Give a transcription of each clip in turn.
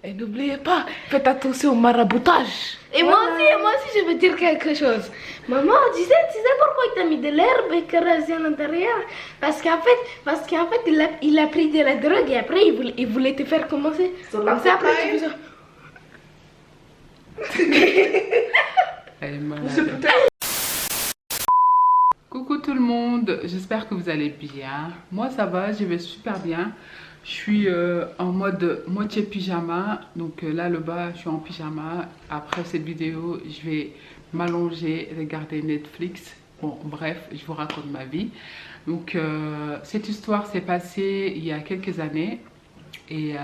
Et n'oubliez pas, faites attention au maraboutage. Et moi aussi, je veux dire quelque chose. Maman, tu sais pourquoi il t'a mis de l'herbe et écrasée à l'intérieur? Parce qu'en fait, il a pris de la drogue et après, il voulait te faire commencer. Comme ça, après, tu fais ça. Elle est malade. Coucou tout le monde, j'espère que vous allez bien. Moi ça va, je vais super bien. Je suis en mode moitié pyjama. Donc là le bas, je suis en pyjama. Après cette vidéo, je vais m'allonger, regarder Netflix. Bon bref, je vous raconte ma vie. Donc cette histoire s'est passée il y a quelques années. Et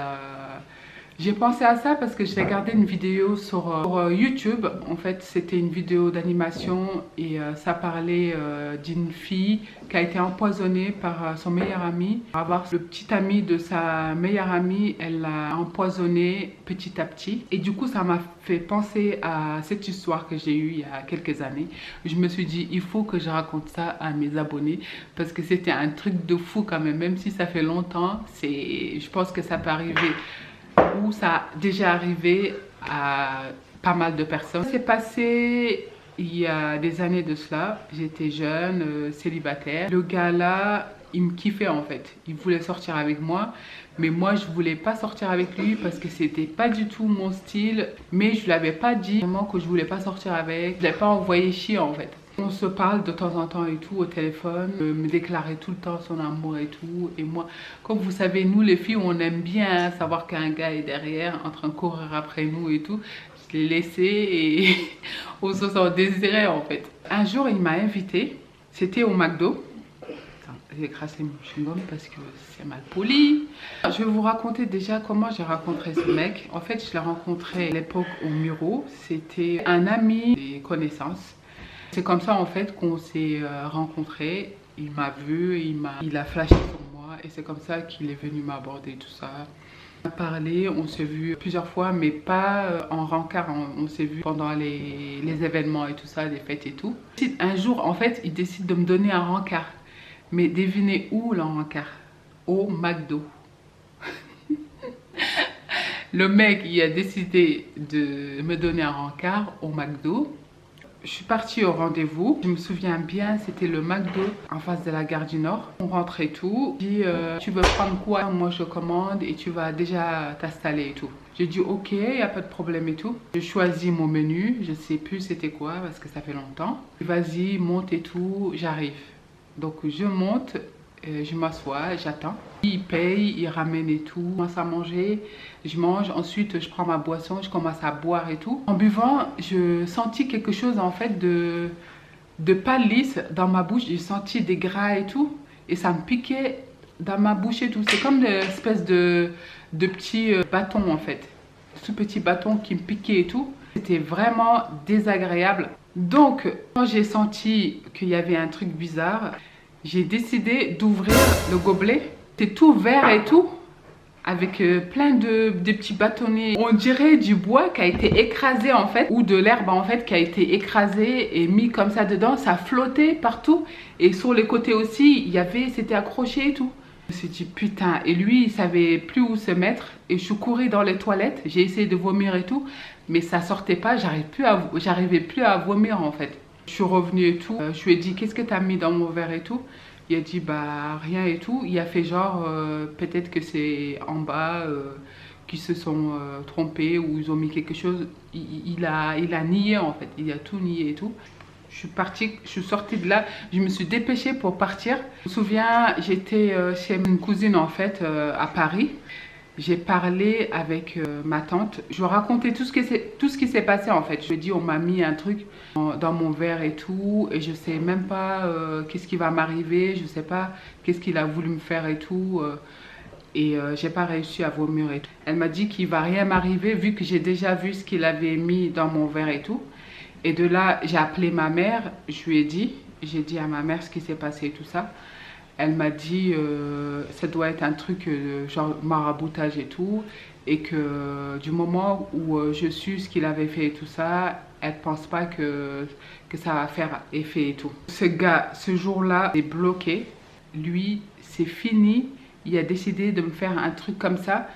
j'ai pensé à ça parce que j'ai regardé une vidéo sur YouTube. En fait, c'était une vidéo d'animation et ça parlait d'une fille qui a été empoisonnée par son meilleur ami. Avoir le petit ami de sa meilleure amie, elle l'a empoisonné petit à petit. Et du coup, ça m'a fait penser à cette histoire que j'ai eue il y a quelques années. Je me suis dit, il faut que je raconte ça à mes abonnés parce que c'était un truc de fou quand même si ça fait longtemps. Je pense que ça peut arriver où ça a déjà arrivé à pas mal de personnes. C'est passé il y a des années de cela. J'étais jeune, célibataire. Le gars là, il me kiffait en fait. Il voulait sortir avec moi. Mais moi, je voulais pas sortir avec lui parce que c'était pas du tout mon style. Mais je lui avais pas dit vraiment que je voulais pas sortir avec. Je l'ai pas envoyé chier en fait. On se parle de temps en temps et tout au téléphone, me déclarer tout le temps son amour et tout. Et moi, comme vous savez, nous les filles, on aime bien savoir qu'un gars est derrière, en train de courir après nous et tout. Je l'ai laissé et on se sent désiré en fait. Un jour, il m'a invité, c'était au McDo. J'ai écrasé mon chewing-gum parce que c'est mal poli. Je vais vous raconter déjà comment j'ai rencontré ce mec. En fait, je l'ai rencontré à l'époque au Muro. C'était un ami des connaissances. C'est comme ça en fait qu'on s'est rencontrés. Il m'a vu, il a flashé sur moi et c'est comme ça qu'il est venu m'aborder tout ça. On a parlé, on s'est vu plusieurs fois mais pas en rencard, on s'est vu pendant les événements et tout ça, les fêtes et tout. Un jour en fait il décide de me donner un rencard. Mais devinez où le rencard? Au McDo. Le mec il a décidé de me donner un rencard au McDo. Je suis partie au rendez-vous, je me souviens bien, c'était le McDo en face de la gare du Nord. On rentre et tout, il dit tu veux prendre quoi? Moi je commande et tu vas déjà t'installer et tout. J'ai dit ok, il n'y a pas de problème et tout. Je choisis mon menu, je sais plus c'était quoi parce que ça fait longtemps. Vas-y, monte et tout, j'arrive. Donc je monte, je m'assois, j'attends. Il paye, il ramène et tout, je commence à manger, je mange, ensuite je prends ma boisson, je commence à boire et tout. En buvant, je sentis quelque chose en fait de pas lisse dans ma bouche, j'ai senti des gras et tout, et ça me piquait dans ma bouche et tout. C'est comme une espèce de petit bâton en fait, tout petit bâton qui me piquait et tout. C'était vraiment désagréable. Donc, quand j'ai senti qu'il y avait un truc bizarre, j'ai décidé d'ouvrir le gobelet. C'était tout vert et tout, avec plein de petits bâtonnets. On dirait du bois qui a été écrasé en fait, ou de l'herbe en fait qui a été écrasée et mis comme ça dedans. Ça flottait partout et sur les côtés aussi, c'était accroché et tout. Je me suis dit putain, et lui il savait plus où se mettre et je suis courue dans les toilettes, j'ai essayé de vomir et tout, mais ça sortait pas, j'arrivais plus à vomir en fait. Je suis revenue et tout, je lui ai dit qu'est-ce que tu as mis dans mon verre et tout. Il a dit bah rien et tout, il a fait genre peut-être que c'est en bas qui se sont trompés ou ils ont mis quelque chose. Il a nié en fait, il a tout nié et tout. Je suis partie, je suis sortie de là, je me suis dépêchée pour partir. Je me souviens, j'étais chez une cousine en fait à Paris. J'ai parlé avec ma tante. Je lui ai raconté tout ce qui s'est passé en fait. Je lui ai dit on m'a mis un truc dans mon verre et tout. Et je sais même pas qu'est-ce qui va m'arriver. Je sais pas qu'est-ce qu'il a voulu me faire et tout. J'ai pas réussi à vomir et tout. Elle m'a dit qu'il va rien m'arriver vu que j'ai déjà vu ce qu'il avait mis dans mon verre et tout. Et de là, j'ai appelé ma mère, j'ai dit à ma mère ce qui s'est passé et tout ça. Elle m'a dit ça doit être un truc genre maraboutage et tout. Et que du moment où je suis ce qu'il avait fait et tout ça, elle pense pas que ça va faire effet et tout. Ce gars, ce jour-là, est bloqué. Lui, c'est fini. Il a décidé de me faire un truc comme ça.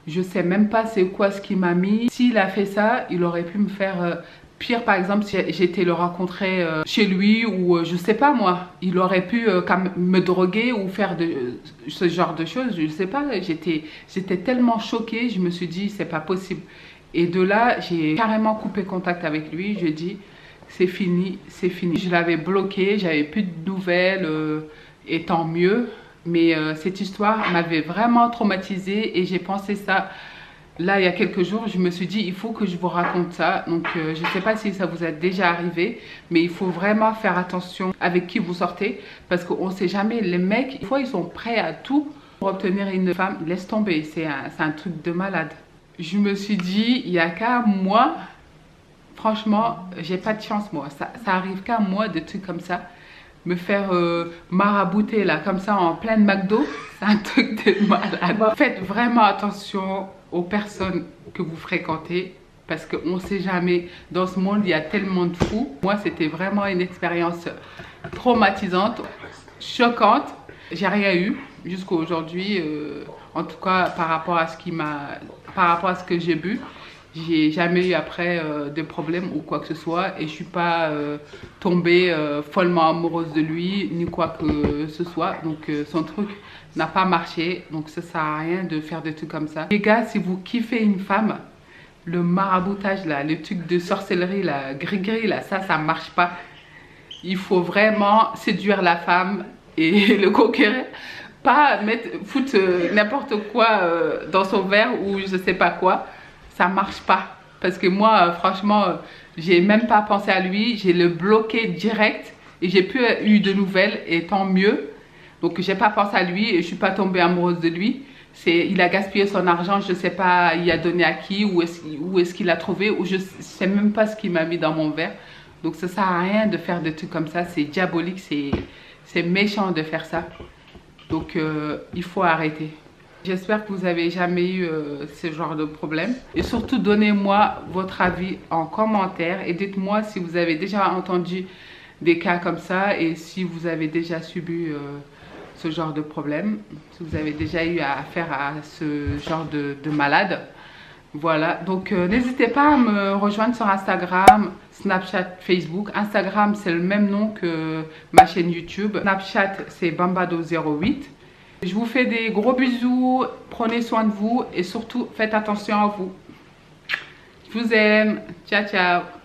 Je sais même pas c'est quoi ce qu'il m'a mis. S'il a fait ça, il aurait pu me faire pire. Par exemple, si j'étais le rencontrer chez lui ou je sais pas moi, il aurait pu me droguer ou faire ce genre de choses. Je sais pas, j'étais tellement choquée, je me suis dit c'est pas possible. Et de là, j'ai carrément coupé contact avec lui. Je dis c'est fini, c'est fini. Je l'avais bloqué, j'avais plus de nouvelles et tant mieux. Mais cette histoire m'avait vraiment traumatisée et j'ai pensé ça là il y a quelques jours. Je me suis dit il faut que je vous raconte ça. Donc je ne sais pas si ça vous est déjà arrivé, mais il faut vraiment faire attention avec qui vous sortez parce qu'on ne sait jamais. Les mecs, des fois ils sont prêts à tout pour obtenir une femme. Laisse tomber, c'est un truc de malade. Je me suis dit il n'y a qu'à moi, franchement j'ai pas de chance moi. Ça arrive qu'à moi de trucs comme ça. Me faire marabouter là comme ça en pleine McDo, c'est un truc de malade. Faites vraiment attention aux personnes que vous fréquentez parce qu'on ne sait jamais. Dans ce monde il y a tellement de fous. Moi c'était vraiment une expérience traumatisante, choquante. J'ai rien eu jusqu'à aujourd'hui, en tout cas par rapport à ce que j'ai bu. J'ai jamais eu après de problème ou quoi que ce soit et je suis pas tombée follement amoureuse de lui ni quoi que ce soit. Donc son truc n'a pas marché, donc ça sert à rien de faire des trucs comme ça. Les gars, si vous kiffez une femme, le maraboutage là, le truc de sorcellerie là, gris-gris là, ça marche pas. Il faut vraiment séduire la femme et le conquérir. Pas foutre n'importe quoi dans son verre ou je sais pas quoi. Ça marche pas parce que moi franchement j'ai même pas pensé à lui, j'ai le bloqué direct et j'ai plus eu de nouvelles et tant mieux. Donc j'ai pas pensé à lui et je suis pas tombée amoureuse de lui. Il a gaspillé son argent, je sais pas il a donné à qui, où est-ce qu'il a trouvé, ou je sais même pas ce qu'il m'a mis dans mon verre. Donc ça sert à rien de faire des trucs comme ça, c'est diabolique, c'est méchant de faire ça. Donc il faut arrêter. J'espère que vous n'avez jamais eu ce genre de problème. Et surtout, donnez-moi votre avis en commentaire et dites-moi si vous avez déjà entendu des cas comme ça et si vous avez déjà subi ce genre de problème. Si vous avez déjà eu affaire à ce genre de malade. Voilà, donc n'hésitez pas à me rejoindre sur Instagram, Snapchat, Facebook. Instagram, c'est le même nom que ma chaîne YouTube. Snapchat, c'est Bambado08. Je vous fais des gros bisous, prenez soin de vous et surtout faites attention à vous. Je vous aime, ciao ciao.